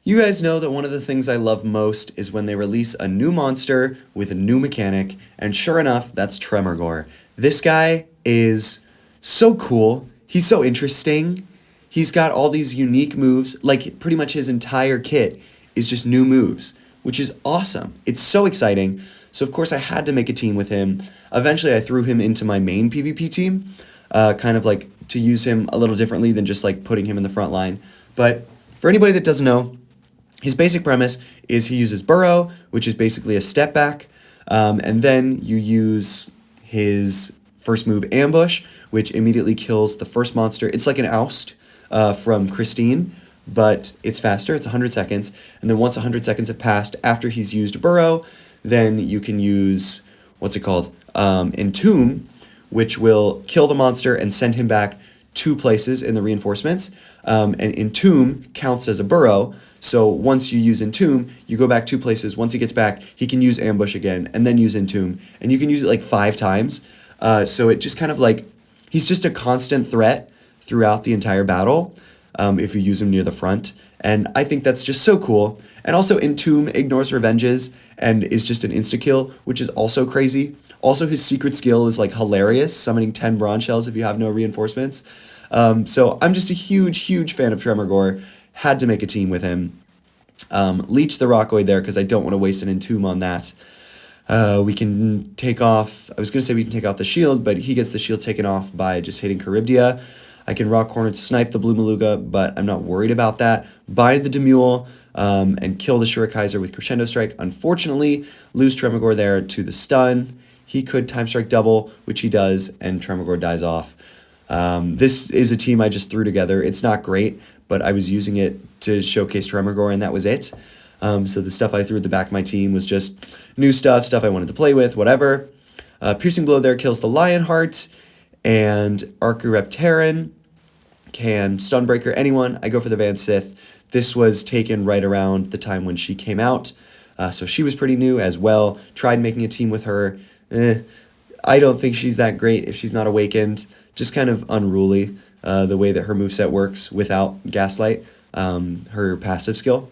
You guys know that one of the things I love most is when they release a new monster with a new mechanic, and sure enough, that's Tremorgore. This guy is so cool. He's so interesting. He's got all these unique moves, like pretty much his entire kit is just new moves, which is awesome. It's so exciting. So of course I had to make a team with him. Eventually I threw him into my main PvP team, kind of like to use him a little differently than just like putting him in the front line. But for anybody that doesn't know, his basic premise is he uses Burrow, which is basically a step back, and then you use his first move, Ambush, which immediately kills the first monster. It's like an oust from Christine, but it's faster. It's 100 seconds, and then once 100 seconds have passed after he's used Burrow, then you can use, what's it called, Entomb, which will kill the monster and send him back 2 places in the reinforcements, and Entomb counts as a Burrow. So once you use Entomb, you go back 2 places. Once he gets back, he can use Ambush again, and then use Entomb. And you can use it like 5 times. So it just kind of like, he's just a constant threat throughout the entire battle if you use him near the front. And I think that's just so cool. And also Entomb ignores revenges and is just an insta-kill, which is also crazy. Also, his secret skill is like hilarious, summoning 10 bronze shells if you have no reinforcements. So I'm just a huge fan of Tremorgore. Had to make a team with him. Leech the Rockoid there because I don't want to waste an Entomb on that. We can take off, I was going to say we can take off the shield, but he gets the shield taken off by just hitting Charybdia. I can Rock Corner to snipe the Blue Maluga, but I'm not worried about that. Bind the Demule and kill the Shurikaiser with Crescendo Strike. Unfortunately, lose Tremorgore there to the stun. He could Time Strike double, which he does, and Tremorgore dies off. This is a team I just threw together. It's not great, but I was using it to showcase Tremorgore, and that was it. So the stuff I threw at the back of my team was just new stuff I wanted to play with, whatever. Piercing Blow there kills the Lionheart, and Archaeopteran can Stunbreaker anyone. I go for the Van Sith. This was taken right around the time when she came out, so she was pretty new as well. Tried making a team with her. I don't think she's that great if she's not awakened. Just kind of unruly, the way that her moveset works without Gaslight, her passive skill.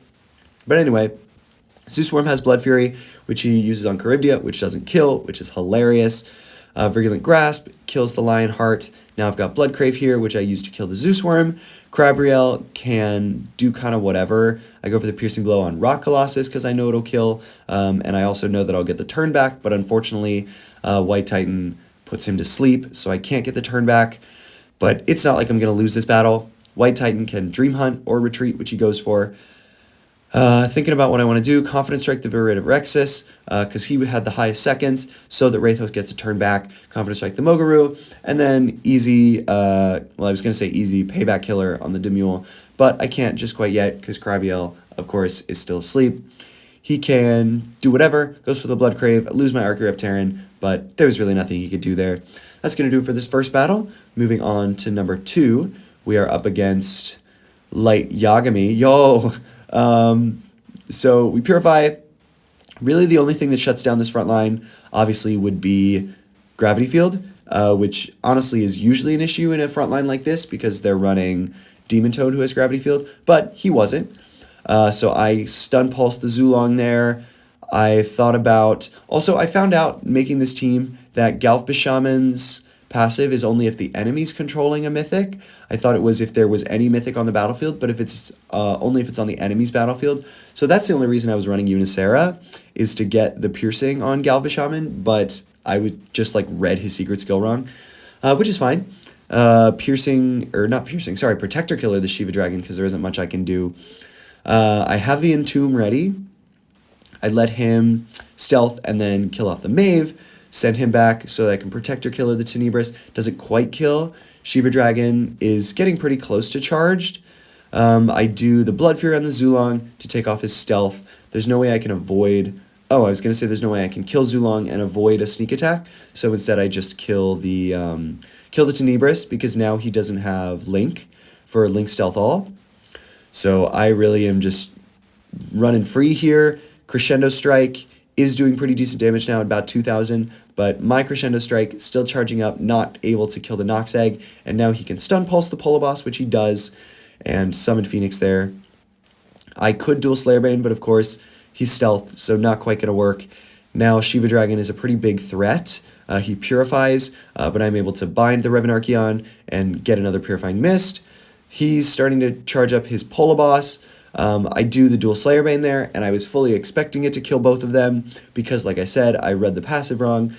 But anyway, Zeus Worm has Blood Fury, which he uses on Charybdia, which doesn't kill, which is hilarious. Virulent Grasp kills the Lionheart. Now I've got Blood Crave here, which I use to kill the Zeus Worm. Crabriel can do kind of whatever. I go for the Piercing Blow on Rock Colossus because I know it'll kill, and I also know that I'll get the turn back, but unfortunately, White Titan puts him to sleep, so I can't get the turn back. But it's not like I'm going to lose this battle. White Titan can Dream Hunt or Retreat, which he goes for. Thinking about what I want to do, Confident Strike the Virid of Rexus, because he had the highest seconds, so that Rathos gets a turn back, Confident Strike the Mogaru, and then easy, well, I was going to say easy Payback Killer on the Demule, but I can't just quite yet, because Crabiel, of course, is still asleep. He can do whatever, goes for the Blood Crave, lose my Archaeopteran, but there was really nothing he could do there. That's going to do it for this first battle. Moving on to number 2, we are up against Light Yagami. Yo! So we Purify. Really the only thing that shuts down this front line obviously would be Gravity Field, which honestly is usually an issue in a front line like this because they're running Demon Toad who has Gravity Field, but he wasn't. So I Stun Pulse the Zulong there. I thought about, also I found out making this team that Galf Bishaman's passive is only if the enemy's controlling a mythic. I thought it was if there was any mythic on the battlefield, but if it's only if it's on the enemy's battlefield. So that's the only reason I was running Unicera, is to get the piercing on Galvashaman, but I would just like read his secret skill wrong, which is fine. Protector Killer the Shiva Dragon, because there isn't much I can do. I have the Entomb ready. I let him stealth and then kill off the Mave, send him back so that I can Protector Killer the Tenebris. Doesn't quite kill. Shiva Dragon is getting pretty close to charged. I do the Blood Fury on the Zulong to take off his stealth. There's no way I can avoid... Oh, I was going to say there's no way I can kill Zulong and avoid a sneak attack. So instead I just kill the Tenebris because now he doesn't have Link for Link Stealth All. So I really am just running free here. Crescendo Strike is doing pretty decent damage now at about 2,000, but my Crescendo Strike still charging up, not able to kill the Nox Egg, and now he can Stun Pulse the Polo Boss, which he does, and summon Phoenix there. I could dual Slayerbane, but of course, he's stealth, so not quite going to work. Now, Shiva Dragon is a pretty big threat. He purifies, but I'm able to bind the Revan Archeon and get another Purifying Mist. He's starting to charge up his Poloboss. I do the dual Slayerbane there, and I was fully expecting it to kill both of them because, like I said, I read the passive wrong.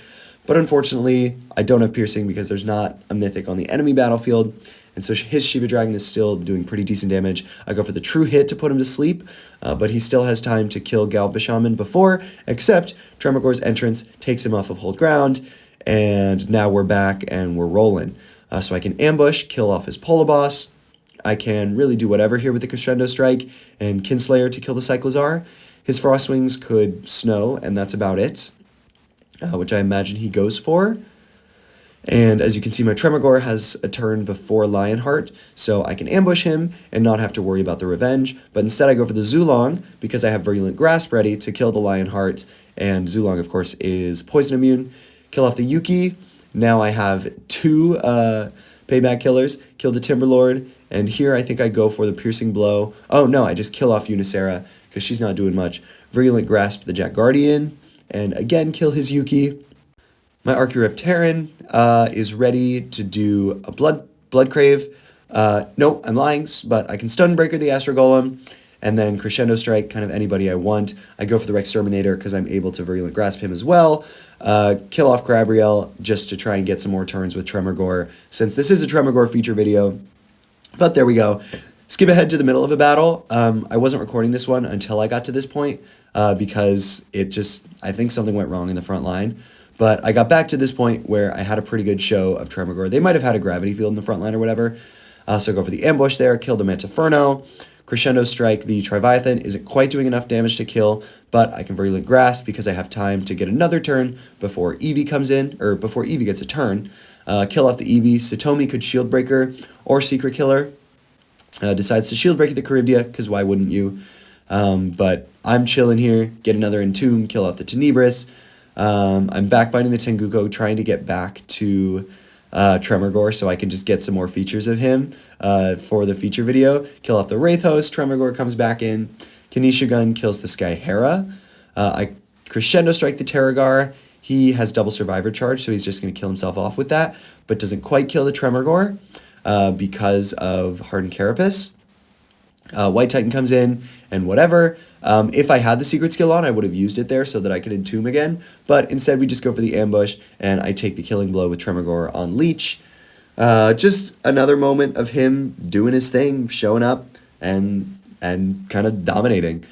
But unfortunately, I don't have piercing because there's not a mythic on the enemy battlefield, and so his Shiva Dragon is still doing pretty decent damage. I go for the true hit to put him to sleep, but he still has time to kill Galbashaman before, except Tremorgore's entrance takes him off of hold ground, and now we're back and we're rolling. So I can ambush, kill off his Poloboss. I can really do whatever here with the Crescendo Strike and Kinslayer to kill the Cyclozar. His Frostwings could snow, and that's about it, which I imagine he goes for. And as you can see, my Tremorgore has a turn before Lionheart, so I can ambush him and not have to worry about the revenge. But instead I go for the Zulong, because I have Virulent Grasp ready to kill the Lionheart, and Zulong, of course, is poison immune. Kill off the Yuki. Now I have two payback killers. Kill the Timberlord, and here I think I go for the Piercing Blow. Oh no, I just kill off Unicera, because she's not doing much. Virulent Grasp the Jack Guardian, and again kill his Yuki. My Archaeoreptarian is ready to do a Blood Crave. No, I'm lying, but I can Stunbreaker the Astro Golem, and then Crescendo Strike kind of anybody I want. I go for the Rexterminator because I'm able to Virulent Grasp him as well. Kill off Grabriel just to try and get some more turns with Tremorgore, since this is a Tremorgore feature video. But there we go. Skip ahead to the middle of a battle. I wasn't recording this one until I got to this point because I think something went wrong in the front line. But I got back to this point where I had a pretty good show of Tremorgore. They might have had a gravity field in the front line or whatever. So I go for the ambush there, kill the Mantiferno. Crescendo Strike the Triviathan isn't quite doing enough damage to kill, but I can Virulent Grasp because I have time to get another turn before Eevee comes in, or before Eevee gets a turn. Kill off the Eevee. Satomi could Shield Breaker or Secret Killer. Decides to Shield Break the Charybdia, because why wouldn't you? But I'm chilling here, get another Entomb, kill off the Tenebris. I'm backbiting the Tenguko, trying to get back to Tremorgore so I can just get some more features of him for the feature video. Kill off the Wraith Host, Tremorgore comes back in. Kinesia Gun kills the Sky Hera. I Crescendo Strike the Terragar. He has double Survivor Charge, so he's just going to kill himself off with that, but doesn't quite kill the Tremorgore because of Hardened Carapace. White Titan comes in, and whatever. If I had the secret skill on, I would have used it there so that I could Entomb again, but instead we just go for the ambush, and I take the killing blow with Tremorgore on Leech. Just another moment of him doing his thing, showing up, and kind of dominating.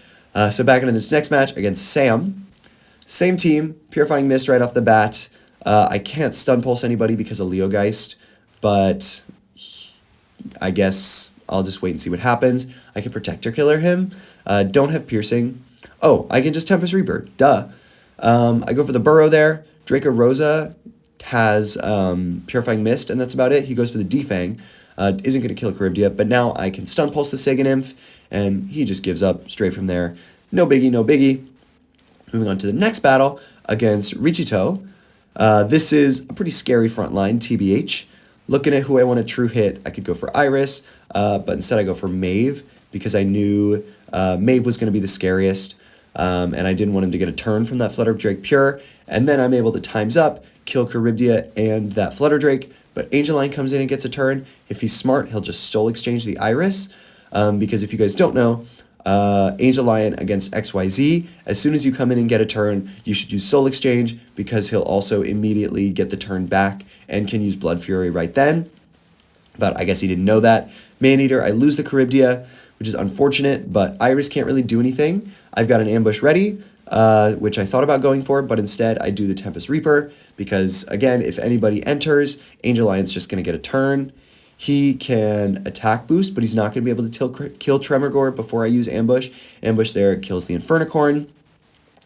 So back into this next match against Sam. Same team, Purifying Mist right off the bat. I can't Stun Pulse anybody because of Leogeist, but I guess I'll just wait and see what happens. I can Protector Killer him. Don't have Piercing. Oh, I can just Tempest Reaper. Duh. I go for the Burrow there. Draco Rosa has Purifying Mist, and that's about it. He goes for the Defang. Isn't going to kill Charybdia, but now I can Stun Pulse the Sega Nymph, and he just gives up straight from there. No biggie, no biggie. Moving on to the next battle against Richito. This is a pretty scary front line, TBH. Looking at who I want to true hit, I could go for Iris, but instead I go for Maeve because I knew Maeve was going to be the scariest, and I didn't want him to get a turn from that Flutter Drake Pure, and then I'm able to times up, kill Charybdia and that Flutter Drake, but Angeline comes in and gets a turn. If he's smart, he'll just Soul Exchange the Iris, because if you guys don't know, Angel Lion against XYZ, as soon as you come in and get a turn, you should use Soul Exchange because he'll also immediately get the turn back and can use Blood Fury right then. But I guess he didn't know that. Maneater, I lose the Charybdia, which is unfortunate, but Iris can't really do anything. I've got an ambush ready, which I thought about going for, but instead I do the Tempest Reaper because, again, if anybody enters, Angel Lion's just going to get a turn. He can attack boost, but he's not going to be able to kill Tremorgore before I use Ambush. Ambush there kills the Infernocorn.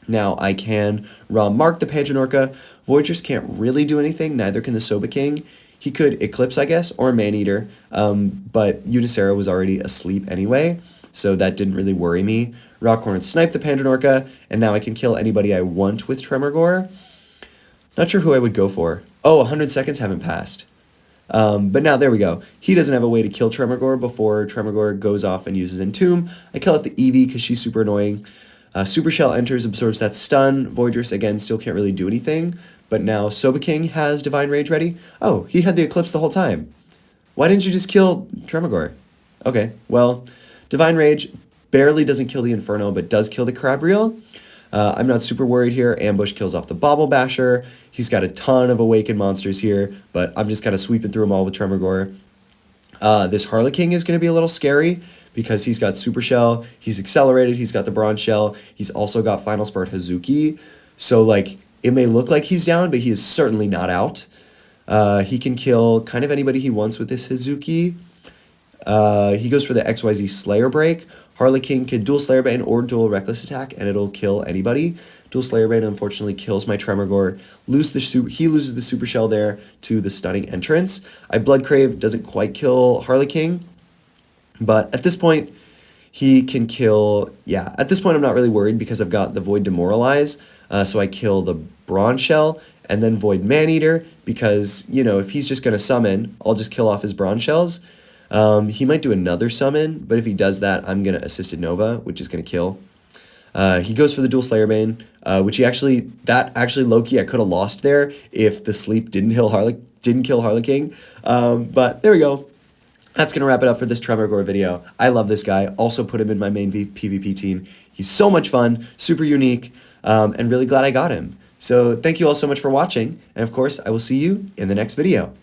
Now I can Raw Mark the Panchanorka. Voyagers can't really do anything, neither can the Soba King. He could Eclipse, I guess, or Maneater, but Unicera was already asleep anyway, so that didn't really worry me. Rockhorn Snipe the Panchanorka, and now I can kill anybody I want with Tremorgore. Not sure who I would go for. Oh, 100 seconds haven't passed. But now there we go. He doesn't have a way to kill Tremorgore before Tremorgore goes off and uses Entomb. I kill out the Eevee because she's super annoying. Super Shell enters, absorbs that stun. Voidress, again, still can't really do anything. But now Sobaking has Divine Rage ready. Oh, he had the Eclipse the whole time. Why didn't you just kill Tremorgore? Okay, well, Divine Rage barely doesn't kill the Inferno, but does kill the Crabriel. I'm not super worried here. Ambush kills off the Bobble Basher. He's got a ton of Awakened monsters here, but I'm just kind of sweeping through them all with Tremorgore. This Harlequin is going to be a little scary because he's got Super Shell, he's accelerated, he's got the Bronze Shell, he's also got Final Spark Hazuki. So, like, it may look like he's down, but he is certainly not out. He can kill kind of anybody he wants with this Hazuki. He goes for the XYZ Slayer Break. Harlequin can dual Slayer Bane or dual Reckless Attack, and it'll kill anybody. Dual Slayer Bane unfortunately kills my Tremorgore. He loses the Super Shell there to the Stunning Entrance. Blood Crave doesn't quite kill Harlequin, but at this point, he can kill... Yeah, at this point I'm not really worried because I've got the Void Demoralize, so I kill the Bronze Shell, and then Void Maneater, because, you know, if he's just going to summon, I'll just kill off his Bronze Shells. He might do another summon, but if he does that, I'm going to Assisted Nova, which is going to kill. He goes for the dual Slayer Bane, which actually low-key I could have lost there if the sleep didn't kill Harlequin. But there we go. That's going to wrap it up for this Tremorgore video. I love this guy. Also put him in my main PvP team. He's so much fun, super unique, and really glad I got him. So thank you all so much for watching, and of course, I will see you in the next video.